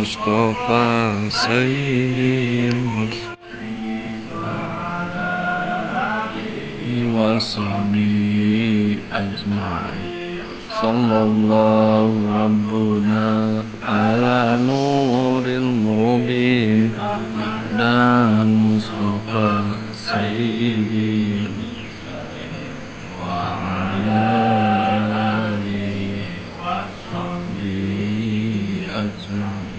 Mustafa Sayyidil wa sahbihi ajma'in. Sallallahu Rabbuna ala nuril mubin dan Mustafa Sayyidil wa ala alihi wa sahbihi ajma'in.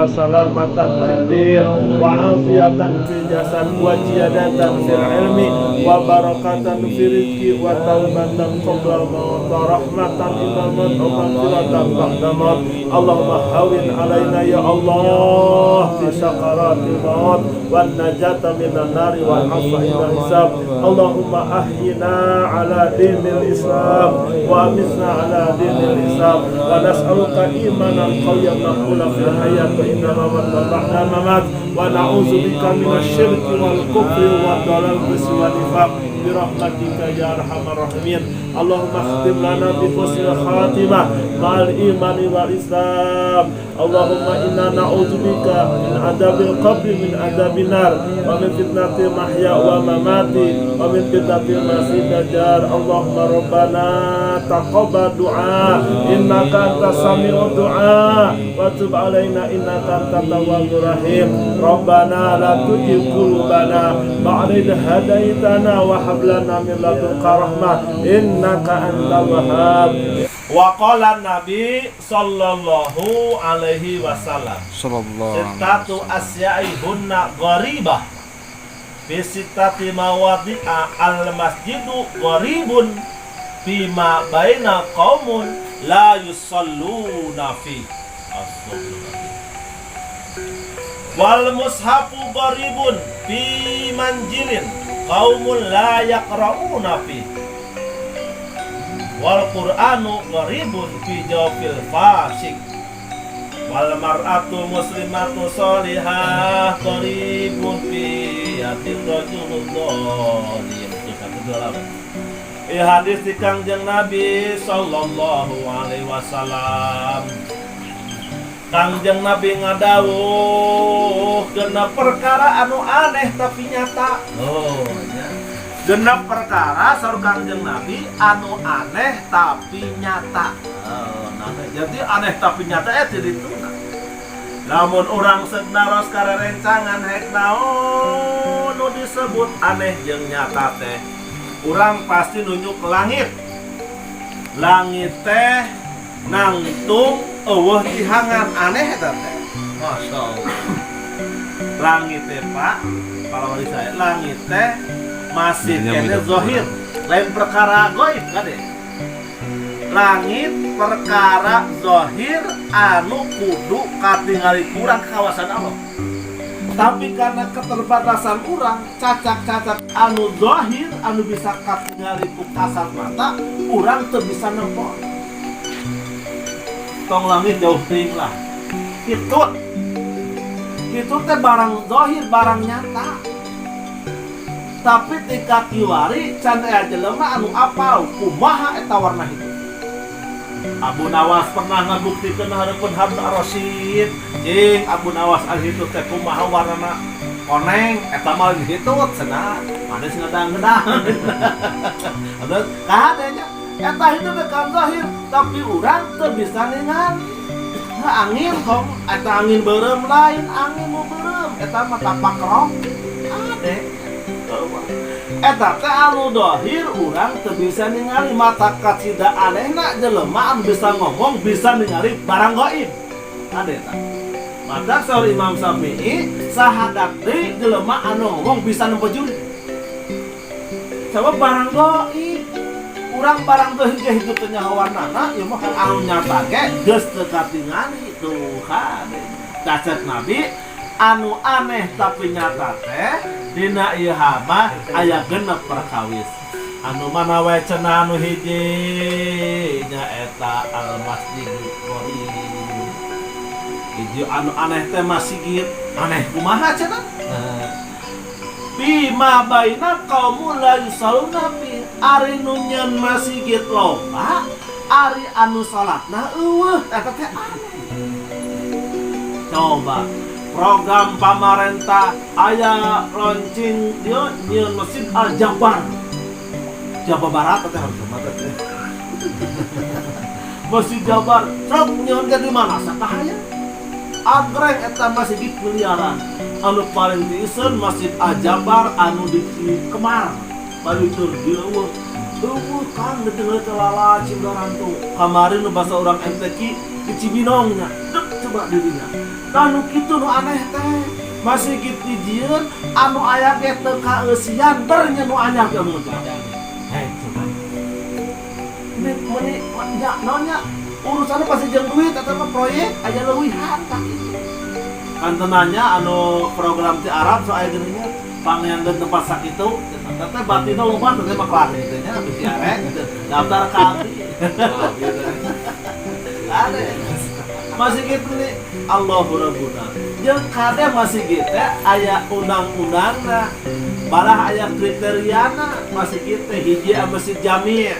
Salamatan fid wa afiatan fil jasad wa ziyadatan fil ilmi wa barakatan fil rizqi wa taubatan qabla maut wa rahmatan inda maut wa maghfiratan ba'da maut. Allahumma hawin alaina ya Allah fi sakaratil maut wan najata minan nari wal afwa inda hisab. Allahumma ahyina ala dinil Islam wa amitna ala dinil Islam wa nas'aluka imanan qawiyyan naqula fil hayat wa inna mamat wa ba'da mamat wa na'udzubika minasyirki wal kufri wa dhalal wa nifaq bi rahmatika ya arhamar rahimin. Allahumma khtim lana bi husnil khatimah ma'al imani wal Islam. Allahumma inna na'udzubika min adabil qabri min adabin nar wa min fitnatil mahya wa mamati wa min fitnatil masih dajjal. Allahumma rabbana taqabbal du'a innaka antas sami'ud du'a wa tub alaina innaka antat tawwabur rahim. Rabbana la tuzigh qulubana ba'da idh hadaitana wa hab lana min ladunka rahmah innaka antal wahhab. Wa qala Nabi sallallahu alaihi wasallam sittatu asya'i hunna gharibah fi sittati mawadi'a al masjidu gharibun bima baina qaumun la yusalluna fi wal mushafu gharibun fi manjilin qaumun la yaqra'una fi wal qur'anu gharibun fi jawfil fasik wal mar'atu muslimatu sholihah gharibun fi hatir rajulul dhalim. Hadis di Kangjeng Nabi sallallahu alaihi wasallam. Kangjeng Nabi ngadawuh genep perkara anu aneh tapi nyata. Genep perkara saur Kangjeng Nabi anu aneh tapi nyata. Jadi aneh tapi nyata jadi itu. Namun orang sednaros karerencangan hek naon nu disebut aneh jeung nyata teh. Urang pasti nunjuk ke langit. Langit teh nangtung eueuh dihangan aneh eta teh. Masyaallah. Langit teh Pak, kalau dari saya langit teh masih kene zahir, lain perkara gaib kade. Langit perkara zahir anu kudu katingali kurang kawasan Allah. Tapi karena keterbatasan urang, cacak-cacak anu zahir anu bisa katingali ku kasat mata, urang teu bisa nempel. Tong langit jauh teuing lah. Itu teh barang zahir, barang nyata. Tapi tika kiwari can aya jelema anu apal kumaha eta warna hidup. Abu Nawas pernah ngabuktikeun hareupeun Harun ar-Rasyid, jeung Abu Nawas al hidup teh kumaha warnana koneng eta mah hitut cenah. Mane sing ngedang-ngedang. Ada kadenya eta hidup teh kan zahir, tapi urang teu bisa ningali. Angin kong, eta angin beureum lain, angin mau beureum, eta mah tapak rok. Ade. Eta teh anu dohir urang teu bisa ningali mata kacida anehna jelema anu bisa ngomong bisa ningali barang gaib. Ade eta. Mata saur Imam Syafi'i sahadat deui jelema anu ngomong bisa nempo juri. Coba barang gaib. Urang barang teu ge hidup teh nyaho warnana, ieu mah anu nyata ge geus teu katingali tuh hade. Cacet Nabi anu aneh tapi nyata teh dina ieu mah aya genep perkawis. Anu mana wae cenah anu hiji nyaeta Al Masjidul Qarim. Hiji anu aneh teh masjid aneh kumaha cenah? Bima baina qaumul la yusalluna fi ari nu nyeun masjid loba ari anu salatna eueuh eta teh aneh. Coba program pamarentah aya launching dia nyeun masjid Al Jabar. Jawa Barat teh harus mata teh. Masjid Jabar sok nyeun di mana satahaya? Agreng eta masjid miliaran. Anu paling diisen Masjid Al-Jabar anu di Kemar balitur dieueuh kan deuleu telala Cibaran tuh kamarin nu basa urang MTQ di Cibinongnya dek coba dirinya anu kitu nu aneh teh masih gitu dijieun anu aya ge teu kaeusian bernya nu anyar teh mun heh coba ini nya naonnya urusanna pasti jeung duit eta mah proyek aya leuwihan tah kitu. Kantenanya anu program di Arab so aya geuning pangean dan tempat sakitu teh batina loba teh mah kelar kitu nya bisi arek daftar ka abdi. Ade masih gitu nih Allahu Rabbuna jeung kade masih gitu aya undang-undangna balah aya kriteriana masih gitu hiji masjid jami'.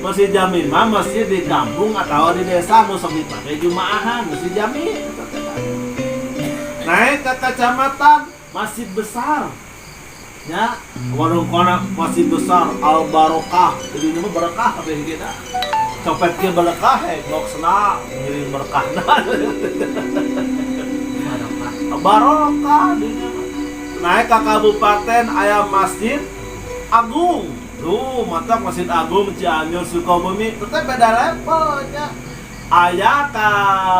Masjid jami' mah masjid di kampung atau di desa nu sok dipake jumaahan masjid jami'. Naik ke kecamatan masjid besar ya warung kona masjid besar Al Barokah jadi ini mah berkah apa yang kita copet ke berkah ngok sena ngiring berkah Barokah naik ke kabupaten aya masjid agung tuh mata masjid agung Cianjur Sukabumi tetep beda levelnya. Aya ka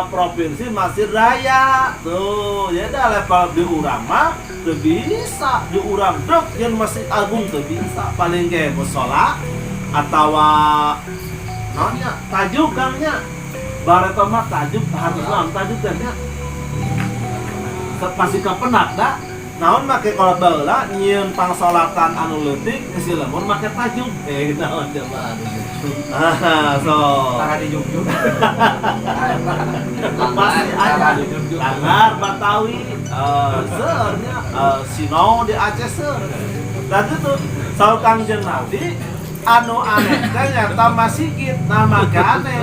provinsi Masjid Raya tuh ya da level di urang mah teu bisa di urang dek yen Masjid Agung teu bisa paling ge mushola atawa naonnya tajuk kangnya bareto mah tajuk harus naon tajuk teh nya pasti kapenak da naon make kolot baheula nyieun pangsolatan anu leutik geus lamun make tajuk naon coba so tara di Jogja masih ada Langar Batawi seurnya Sino di Aceh seur dan itu saur Kangjeng Nabi anu aneh teh nyata masjid nama ke aneh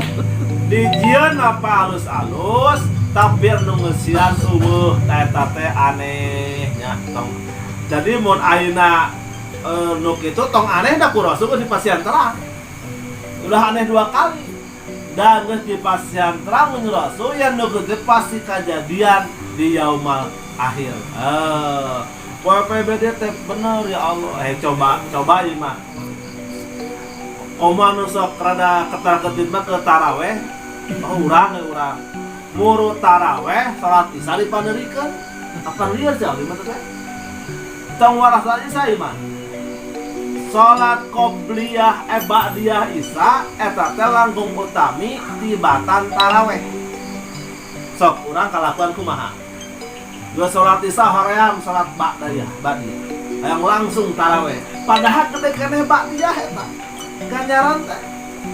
dijieun apa alus-alus tapi anu ngeusian eueuh eta teh aneh nya tong jadi mun ayeuna nu kitu tong aneh da ku Rasul di pasian terang udah aneh 2 kali dan geus di pasian terang mun Rasul yang nu gede pasti kejadian di yaumal akhir PPBD teh bener ya Allah coba ieu mah Koma nu sok rada ketar-ketit mah ke taraweh. Urang muru taraweh salat isya dipaneurikeun. Apa lieur jauh mah teh? Tong waras aja saya mah. Salat qobliyah ba'diyah isya eta teh langkung utami tibatan taraweh. Sok urang kalakuan kumaha? Dua salat isya hoream salat ba'diyah. Yang langsung taraweh. Padahal gede keneh ba'diyah eta. Ganjaran teh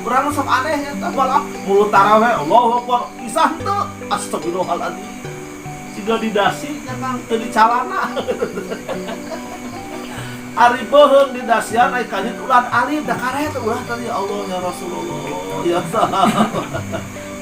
urang sok aneh eta balah mulut taraweh Allahu Akbar isah teu astagfirullahaladzim. Siga didasi nya Kang teu dicalana. Ari beuheung didasian ai kanyit ulah alif da karet ulah tadi Allah ya Rasulullah ya salam.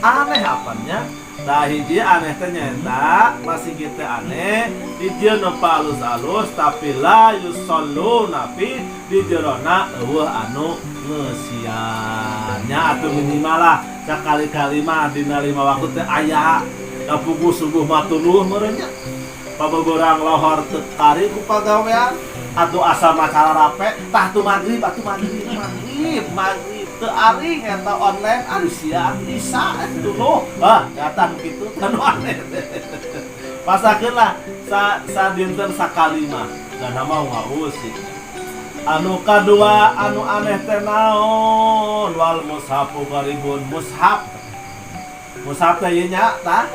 Aneh apanya? Nah hiji aneh teh nyaeta masih gitu aneh di dieu nu alus-alus tapi la yusalluna fi di jerona eueuh anu ngeusiannya atuh minimal lah sakali-kali mah dina 5 waktu teh aya puguh subuh mah tuluh meureun nya pabogorang lohor teu kari ku pagawean atuh asal macara rape tah tu maghrib teu aring eta online anu siang bisa dulu datang kitu kan aneh pasakeun lah sa dinten sakali mah gana mau ngausi. Anu kadua anu aneh teh naon wal mushafu qaribun mushaf teh ieu nya tah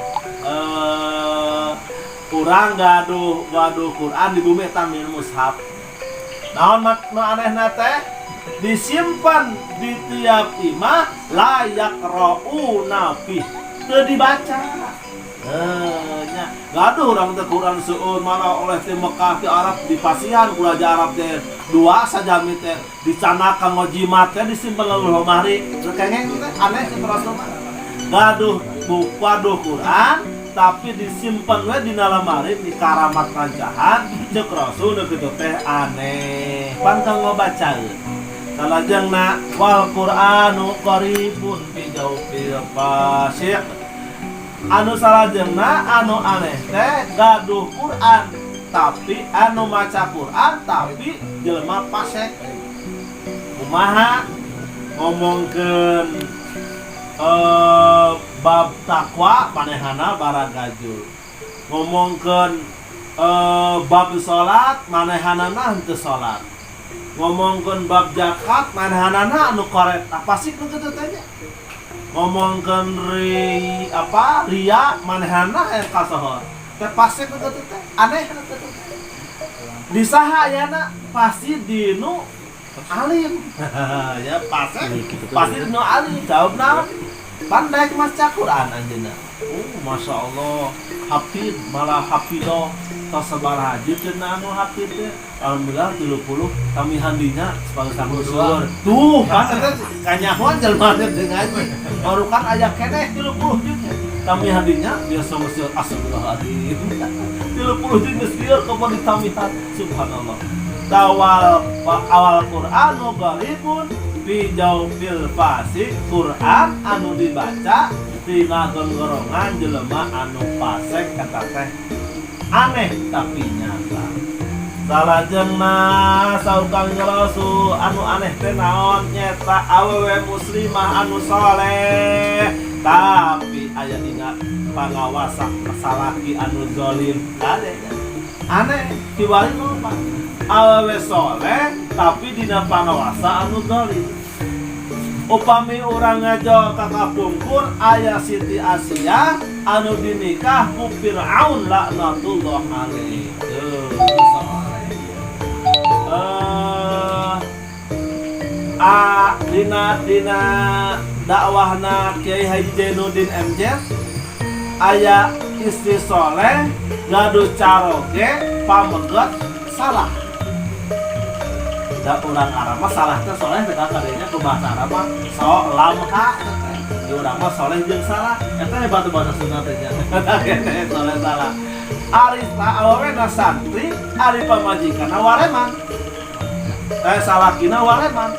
urang gaduh Quran di bumi tamil mushaf naon nu anehna teh disimpan di tiap imah layak ra'una fi teu dibaca. Nya gaduh urang teh Quran seueur mana oleh ti Mekah ti Arab di pasihan ku raja Arab teh dua sajami teh dicanakan ngojimat teh disimpan leuwih lemari kengeng teh aneh teh Rasulullah. Gaduh Quran tapi disimpan we dina lemari di karamat rancahan ceuk Rasul kitu teh aneh pantang ngobacaeun. Salajengna wal Qur'anu qaribun fi jawfil fasih. Anu salajengna anu aneh teh gaduh Quran tapi anu maca Quran tapi jelema fasih. Kumaha ngomongkeun bab takwa manehana baragajul. Ngomongkeun bab salat manehana henteu salat. Ngomongkeun bab zakat manehana anu korek apa sih nu kitu teh nya. Ngomongkeun ria manehana hayang kasohor. Teh pasti nu kitu teh aneh nu kitu teh. Di saha ayana pasti dinu alim. Ya pasti dinu alim jawab naon? Pandai maca Quran anjeunna. Masya Allah hafid malah hafidoh tasabaraha jeung anu hafid teh alhamdulillah 30 kami handinya sebagai sangusur tuh kan eta kanyahoan jelema teh dengan baru kan aya keneh 30 juta kami handinya biasa mesir astagfirullahaladzim 30 juta mesir kemudian ditamihan subhanallah awal Qur'anu gharibun fi jawfil fasih Quran anu dibaca tina gonggorongan jelema anu fasik kata teh aneh tapi nyata. Salajengna saukang Rasul anu aneh teh naon nyata awewe muslimah anu saleh tapi aya dina pangawasa salaki anu zalim kadenya aneh kiwari apa awewe saleh tapi dina pangawasa anu zalim. Upami urang ngajo ka kapungkur aya Siti Asia anu dinikah ku Firaun laknatullah alaihi. Dina dakwahna Kiai Haji Jainuddin MJ aya istri soleh gaduh caroge pameget salah. Da urang Arab mah salah teh soleh teh kadenya ku bahasa Arab mah lamha di urang mah soleh jeung salah eta hebat bahasa Sunda teh nya kene soleh salah ari awena santri ari pamajikanna wareman salakina wareman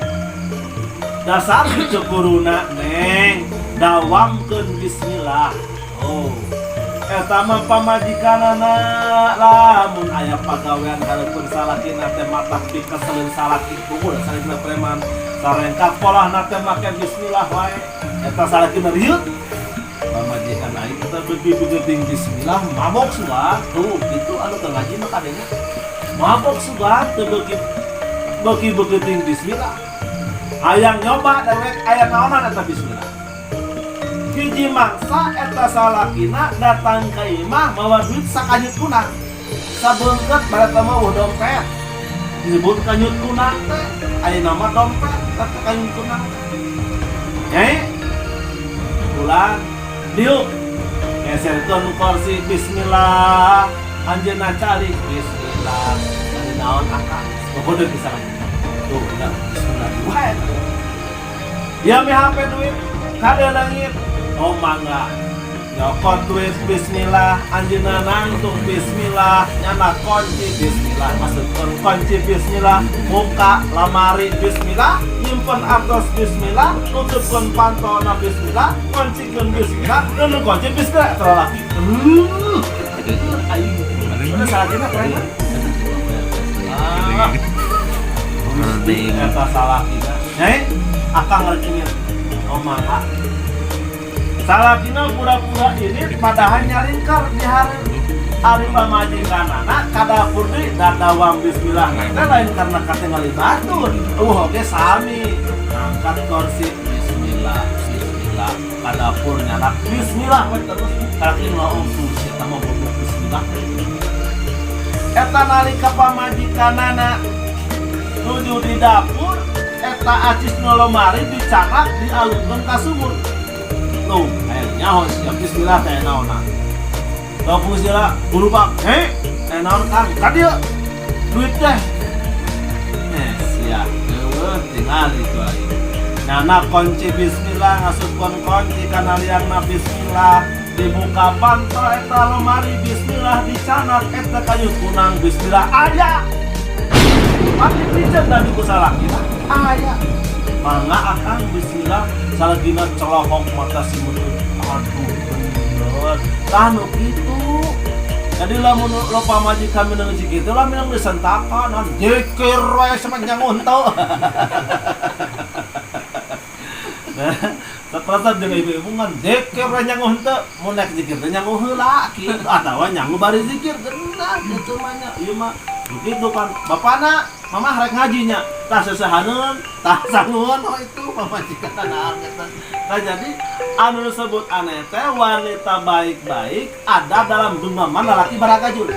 dasar cukuruna neng dawamkeun bismillah eta mah pamajikanana lamun aya pagawean hareupeun salakina teh matah dikeselin salaki kumpul salakina preman sarengka pola nate make bismillah wae eta salakina riut pamajikan aing kita begitu bismillah mabok sudah tuh itu anu teu ngaji mah kadenya mabok sudah teu begitu bismillah hayang nyoba dewek aya naonan eta bismillah hiji mangsa eta salakina datang ka imah mawa duit sakanyut kunang sabeungkeut bareta mah dompet disebut kanyut kunang teh aya nama dompet tapi kanyut kunang nyai pulang diuk ngeserkeun kursi bismillah anjeunna cari bismillah ari naon akang bodoh bisa tuh udah bismillah wae ya me HP duit kade langit oh mangga nyokot duit bismillah anjeunna nangtung bismillah nyana kunci bismillah masukkeun kunci bismillah buka lamari bismillah nyimpen atos bismillah tutupkeun pantona bismillah kuncikeun bismillah nu kunci bismillah terolaki aing ada salahnya keren mesti eta salah kita nyai akang ngerti oh mangga salakina pura-pura ini padahal nyalingkar di hari pamajikanana kadapur deui dadawang bismillah teh lain karena katingali batur oke sami ngangkat kursi bismillah kadapur nyarak bismillah we terus tapi mau kursi eta mah bismillah eta nalika pamajikanana nuju di dapur eta acis nu lomari dicanak dialungkeun ka sumur tuh, nyaho siap bismillah teh naonna. Gabung sila guru pak, teh naon kang, kadieu duit teh. Siap, tinggal itu aja. Nana kunci bismillah, ngasupkeun kunci kana liangna bismillah, dibuka panto eta lemari bismillah dicanak eta kayu kunang bismillah aya. Pati pijen dari kusalah kita aya. Mangga akang bismillah salagina celohong mata si mutun aduh bener kanu kitu jadi lamun lo pamajikan meunang kitu lah meunang disentakan dikir we sepanjang untu nah sakratan jeung ibu-ibu ngan dikir we nyanguh henteu mun nek zikir teh nyanguh heula kitu atawa nyanguh bari zikir geuna kitu mah nya ieu mah begitu kan bapana mama rek ngajinya tah sesahaneun tah sangueun oh itu pamajikan anak eta nah jadi anu disebut aneh teh wanita baik-baik ada dalam genggaman lalaki baragajul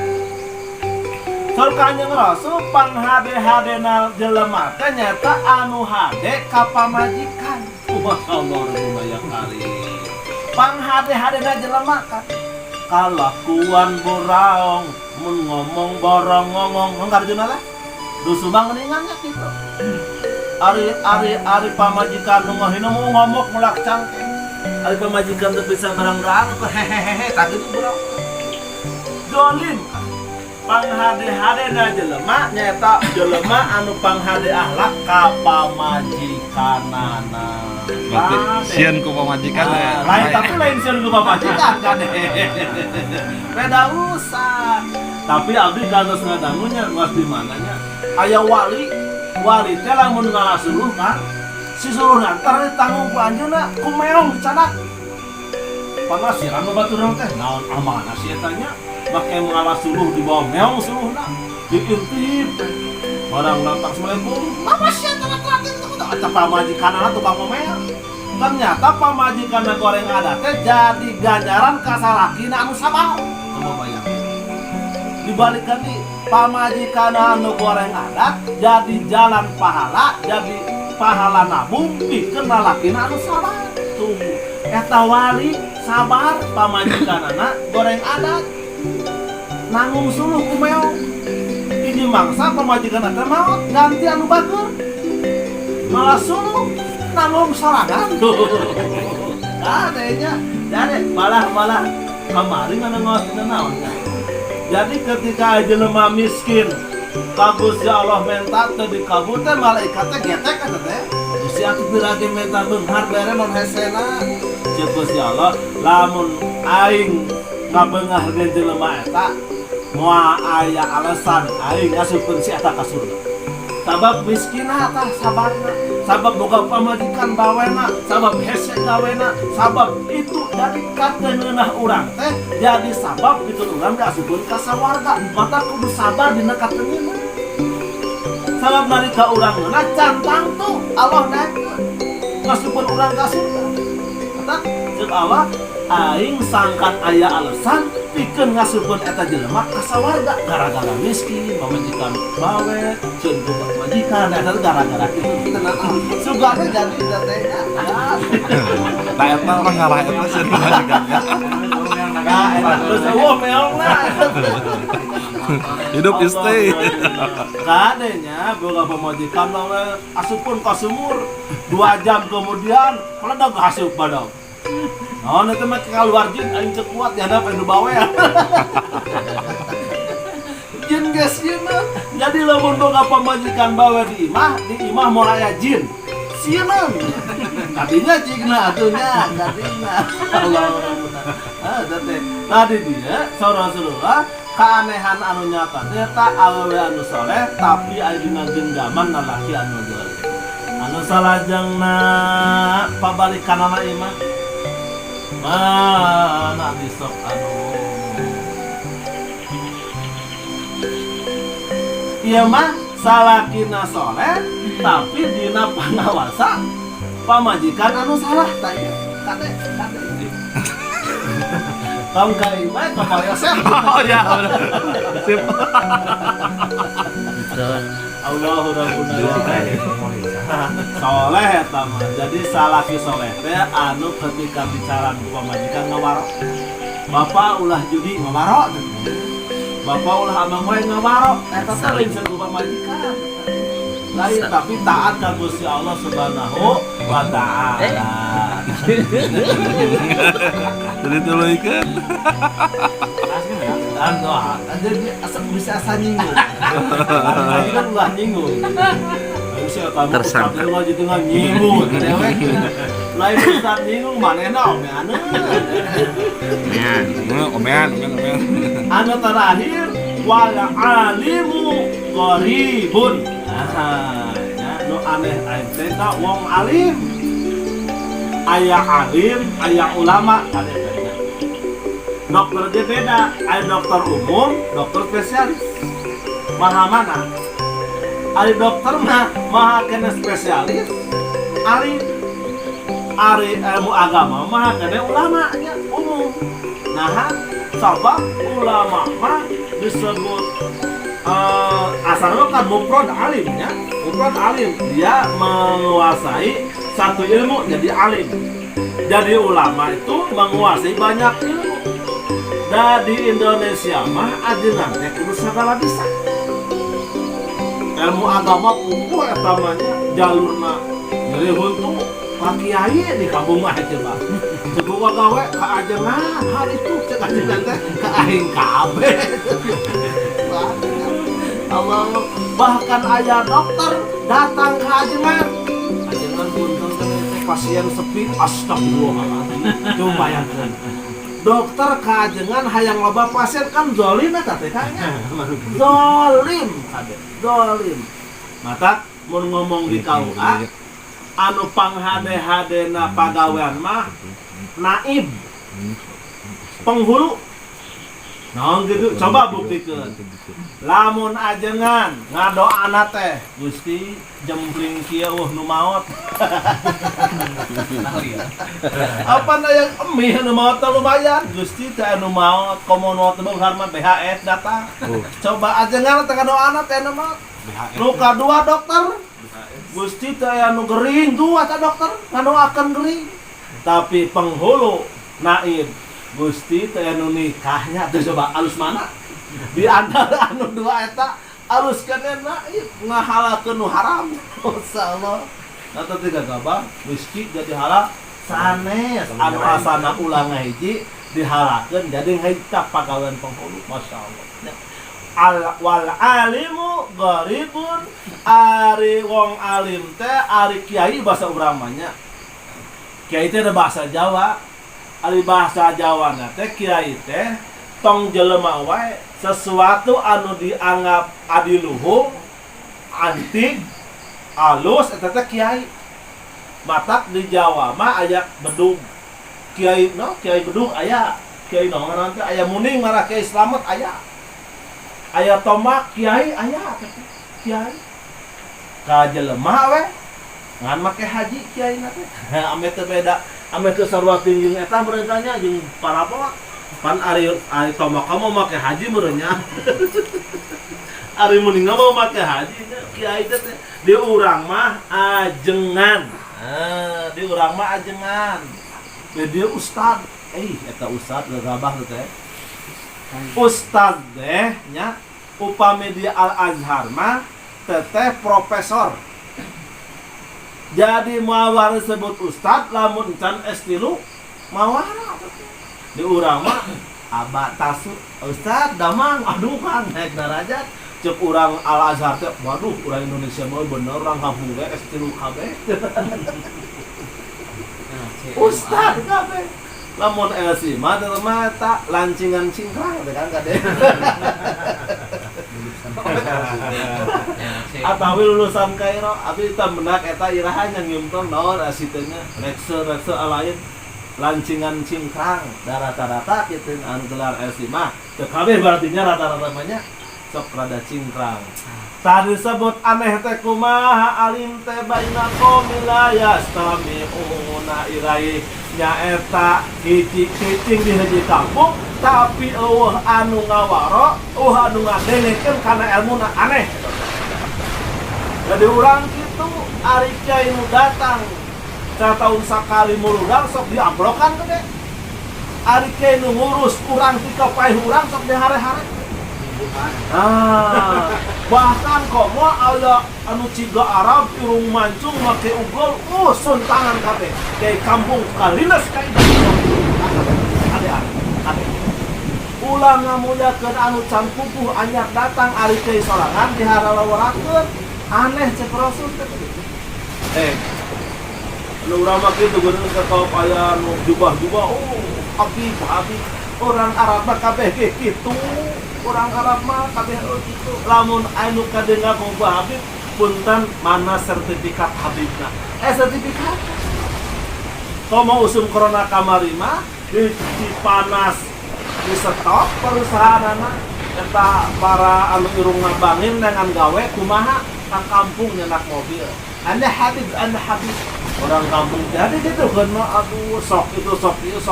saur Kanjeng Rasul panghade-hadena jelema teh nyata anu hade ka pamajikan Allah rumaja kali panghade-hadena jelema kan kalakuan boraong mun ngomong borong ngomong nggarjuna lah dusubang geningannya gitu ari pamajikan nu ngahina mau ngomong mulak cangkeng ari pamajikan teu bisa ngarang-ngarang hehehe tak gitu bro dolim panghade-hadena jelema nyaeta jelema anu panghade akhlak ka pamajikanana sieun ku pamajikan lain tapi lain sieun ku pamajikan kan beda usah tapi abdi kagos ngadangunya geus di mananya aya wali teh lamun ngalasuluh kan si suluhna entar ditanggung ku anjeunna ku meong dicadak pangasiran babaturan teh naon amanah si eta nya make ngalasuluh di bawah meong suluhna diintip barang datang assalamualaikum apa sih eta laki itu eta pamajikanana tukang meong ternyata pamajikanna goreng ada teh jadi ganjaran ka salakina anu sabar coba bayang dibalikan di pamajikan anu goreng adat jadi jalan pahala jadi pahala nabung pikeun lalakina anu sabar tuh eta wali sabar pamajikanana goreng adat nanggung suluh ku meong hiji mangsa pamajikan teh maot ganti anu bager malah suluh nanggung sorangan adanya jadi balah kamari nganongos naon jadi ketika jelema miskin kabus ya Allah menta teu dikabul teh malaikatnya getek eta teh si atuh dirage menta beunghar bere mun hesena ceus ya Allah lamun aing ngabeungahkeun jelema eta moal aya alasan aing ngasupkeun si eta ka surga sabab miskina tah sabarna, sabab boga pamajikan bawena, sabab hese gawena, sabab itu jadi katengeunah urang teh jadi sabab pikeun urang diasupkeun ka sawarga. Mata kudu sabar dina katengeunah. Sabab nalika urang ngeunah cantang tuh Allah naekeun ngasupkeun urang ka surga. Mata ceuk Allah aing sangkan aya alasan pikeun ngasupkeun eta jelema ka sawarga gara-gara miskin, pamajikan bawe, ceun boga majikan, eta gara-gara kitu tenang. Sugana jadi datenya. Nah eta orang ngalah eta sih majikannya. Nah, eta geus eueuh meongna. Hidup stay. Kadenya boga pamajikan bawe asupkeun ka sumur 2 jam kemudian meledak hasup badag. Oh, nanti mah keluar jin, aing cek kuat dihadap anu bawean. Jin geus sieuna. Jadi lamun boga pamajikan bawe di imah moal aya jin. Sieuna. Tadinya cigna atunya, tadinya. Allah. Tadi dia saudara-saudara keanehan anu nyata teh tak awewe anu soleh tapi aya dina genggaman lalaki anu zalim. Anu salajengna pabalikanana imah mana disok anu ieu mah salakina soleh tapi dina pangawasa pamajikan anu salah tanya kade kamu kali mah kapal Yosef. Oh ya udah. Sip. Allahu rabbuna soleh eta mah. Jadi salaki soleh teh anu ketika bicara ku pamajikan ngawarok. Bapak ulah judi ngawarok. Bapak ulah amang wae ngawarok. Eta teh lain ku pamajikan. Lain tapi taat ka Gusti Allah Subhanahu wa taala. Jadi tuluikeun. Jadi asal bisa asa nyinggung. Lagi kan ulah nyinggung. Bisa kamu tersangka lagi tengah nyinggung dewek. Lain Ustaz nyinggung manehna omeana. Omean. Anu terakhir wal alimu qaribun. Ya nu aneh teh wong alim. Aya alim, aya ulama kadek. Dokter dia beda, ada dokter umum, dokter spesialis. Maha mana? Ada dokter mah maha kena spesialis, ari ilmu agama maha kena ulamanya umum. Nah, sabab ulama mah disebut asalnya kan mufrad alimnya, mufrad alim dia menguasai satu ilmu jadi alim. Jadi ulama itu menguasai banyak ilmu. Da di Indonesia mah ajeunna teh kudu sagala bisa. Ilmu agama pupuh eta mah jalurna dari huntu ka kiai di kampung mah teh Pak. Ceuk gawe ka ajengan hal itu ceuk ajengan teh ka aing kabeh. Allah bahkan aya dokter datang ka ajengan. Ajengan punten teh pasien sepi astagfirullahaladzim. Coba bayangkeun. Dokter kajengan hayang loba pasien kan zolim eta teh kayaknya. Zolim kade, zolim. Mata mun ngomong di KUA anu panghade-hadena pagawean mah naib. Penghulu. Nah gitu, coba buktikeun. Lamun ajengan ngadoana teh Gusti jembling kieu nu maot. Apa yang emih nu maot lumayan Gusti teh anu maot komo maot teh harma BHS datang. Coba ajengan teh ngadoana teh nu maot. Nu kadua dokter Gusti teh anu gering dua teh dokter ngadoakeun gering. Tapi penghulu naib Gusti teh anu nikahnya teh coba alus mana? Di antara anu dua eta alus kenena ngahalakeun nu haram. Masyaallah. Eta teh gagabah miskin jadi halal sanes anu asana ulang hiji dihalakeun jadi ngahita pagawean penghulu. Masyaallah. Wal alimu gharibun ari wong alim teh ari kiai bahasa urang mah nya. Kiai teh bahasa Jawa. Ari bahasa Jawa na teh kiai teh tong jelema wae sesuatu anu dianggap adiluhung antik alus eta teh kiai. Matak di Jawa mah aya bedug. Kiai bedug aya. Kiai naon teh aya muning marah Kiai Slamet aya. Aya tomak kiai aya kiai. Ka jelema we ngan make haji kiai na teh. Ame teu beda, ame teu sarua jeung eta beurangnya jeung para apa pan ari tomak mah make haji beurangnya. Ari muning mah make haji kiai teh di urang mah ajengan. Di urang mah ajengan. Dia ustad. Eta ustad gagabah teh. Ustad teh nya upami di Al Azhar mah teteh profesor. Jadi mawar disebut ustad lamun can S3 mawar. Di urang mah aba tasuk ustad damang aduh kan naik derajat. Cek urang Al Azhar teh waduh urang Indonesia mah bener urang kampung ge S3 kabeh. Ustad kabeh. Lamun LC mah teh mah tak lancingan cingkrang teh kan kade. Atawi lulusan Kairo, abi teu mendak eta iraha nya ngiumtong naon asitenya rekse alain lancingan cingkrang da rata-rata kitu anu gelar LC mah teu kabeh berarti nya rata-rata mah nya sok rada cingkrang. Tadi disebut aneh teh kumaha alim teh baina qaumil la yastami'una ilaihi nyaeta cicing di hiji kampung tapi eueuh anu ngawaro anu ngadengekeun kana elmuna aneh. Jadi urang kitu ari kiai nu datang satahun sakali muludang sok diamplokan teh. Ari kiai nu ngurus urang ti kapaih urang sok dihare-hare. Bahkan kok mau ada anu ciga Arab irung mancung make ugol usun tangan kabeh kayak kampung kalinas kayak ade ulah ngamuliakeun anu can pupuh anyar datang ari teh sorangan diharalawarakeun aneh cek Rasul teh anu urang mah kitu geuning ka aya anu jubah-jubah abi orang Arab mah kabeh ge kitu. Orang Arab mah kabeh gitu. Lamun anu kadengar ngubah Habib punten mana sertifikat Habibna. Sertifikat. Komo usum corona kamari mah di panas di stop perusahaanna eta para anu irung ngabangin dengan gawe kumaha ka kampung nyenak mobil. Anda Habib orang kampung jadi gitu kan mah aduh sok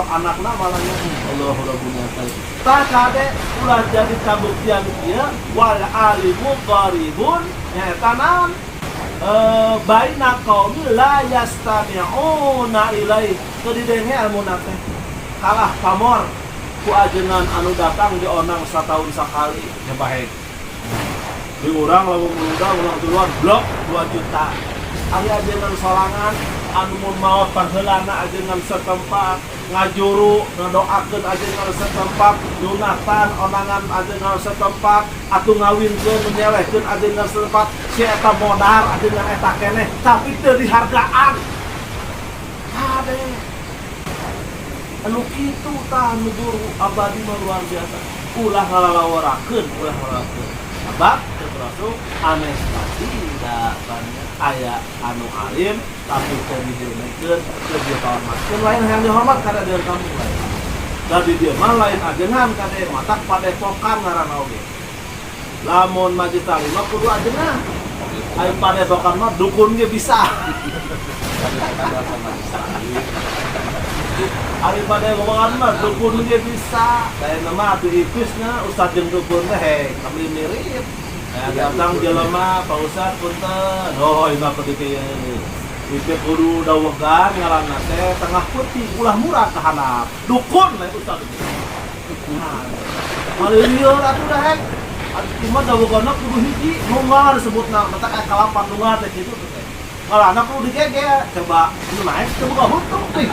anakna malahnya Allah Rabbul Alamin. Tak kade ulah jadi kabuktian ieu wal alimu qaribun nyaeta naon baina qaumil la yastami'una ilaihi teu didenge almuna teh kalah pamor ku ajengan anu datang di onang satahun sakali nya bae di urang lamun muludang ulang tuluan blok 2 juta ari ajengan sorangan anu mun maot panheulana ajengan setempat ngajuru ngadoakeun ajengan setempat nyunatan onangan ajengan setempat atuh ngawinkeun nyelehkeun ajengan setempat si eta modar ajengan eta keneh tapi teu dihargaan ade anu kitu tah nu guru abadi mah luar biasa ulah ngalalaworakeun sabab terus anestesi da aya anu alim tapi teu dihormatkeun teu dihormatkeun lain yang dihormat kada deun kamu lain. Jadi dia mah lain ajengan kade matak padepokan ngaranna oge. Lamun majlis taklim mah kudu ajengan. Aya padepokan mah dukun ge bisa. Ari padepokan mah dukun ge bisa. Lain mah atuh ipisna ustad jeung dukun teh kami mirip. Datang jelema Pak Ustad punten. Oh, ieu kudu kieu. Itu kudu dawegan ngaranna teh tengah putih ulah murah ka handap. Dukun lain Ustad. Malilieur atuh dahek. Atuh mah daweganna kudu hiji, nungar disebutna, mata aya kalapan nungar teh kitu teh. Ngaranna kudu digege, coba nu naik teu boga hukum teh.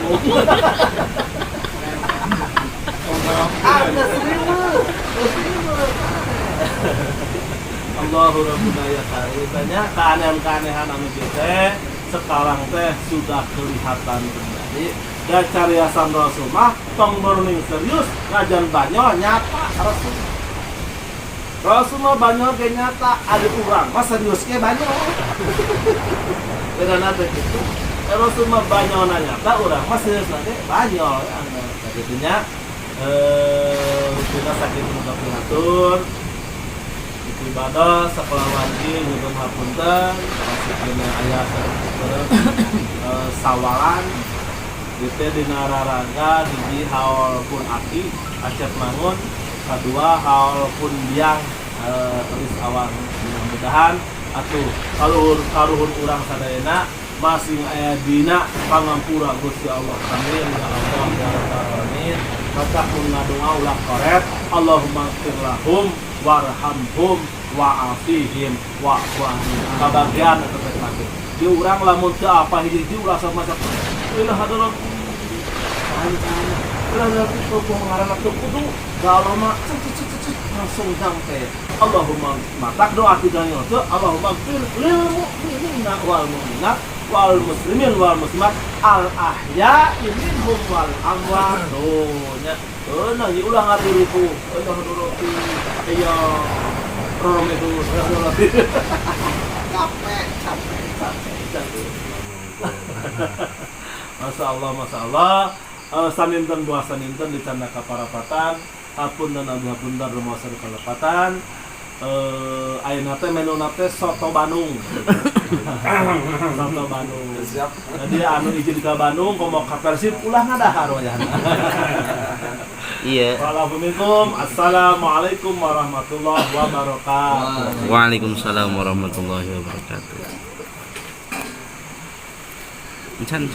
Ada seribu. Allahu Rabbuna ya karitanya keanehan-keanehan anu teh sekarang teh sudah kelihatan terjadi dan cariasan Rasul mah tong beruning serius ngajan banyo nyata Rasul Rasul mah banyak ge nyata ada urang mah serius ge banyak. Beda nate gitu. Rasul mah banyak nyata urang mah serius nate banyak. Gitu nya kita sakit muka prihatur ibadah sekolah wajib nyugun hapunten maksudnya ayah sawalan gitu dina raraga hiji haul pun aki acet mangun kedua haul pun biang tulis awan mudah-mudahan atuh kaluhur urang sadayana masing aya dina pangampura Gusti Allah. Amin ya Allah ya rabbal alamin. Maka pun ngadonga ulah korek Allahumma ighfir lahum warhamhum wa'afihim wa'fu anhum. Kabagian atau terkait di urang lamun teu apa hiji ulah sama masak ilah adalah ilah itu ngaranna teu kudu galama langsung sampai Allahumma matak doa kita teu Allahumma ighfir lil mu'minina wal mu'minat wal muslimin wal muslimat al ahya'i minhum wal amwat. Nya nah ieu ulah ngaturuku nuruti aya rom itu capek. Masya Allah saninten dua saninten dicanda kaparapatan apun dan abunda rumasa kalepatan ayeuna teh menuna teh soto Bandung. Soto Bandung. Siap. Jadi anu izin ka Bandung komo ka Persib ulah ngadahar wayahna. Iya. Waalaikumsalam. Assalamualaikum warahmatullahi wabarakatuh. Waalaikumsalam warahmatullahi wabarakatuh. Encan.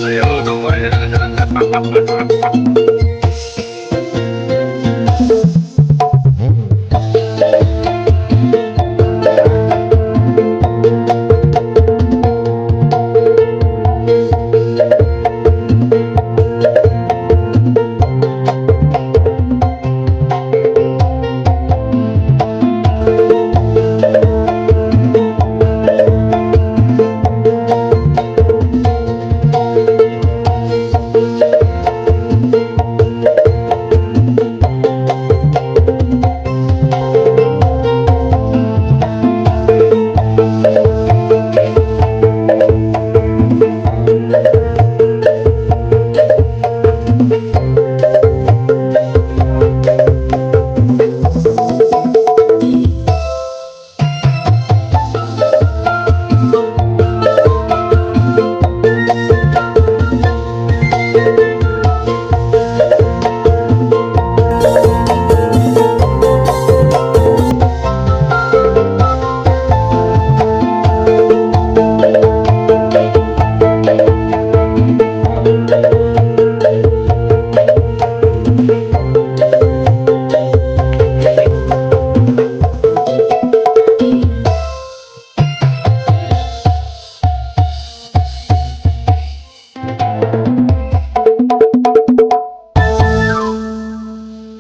Saya udah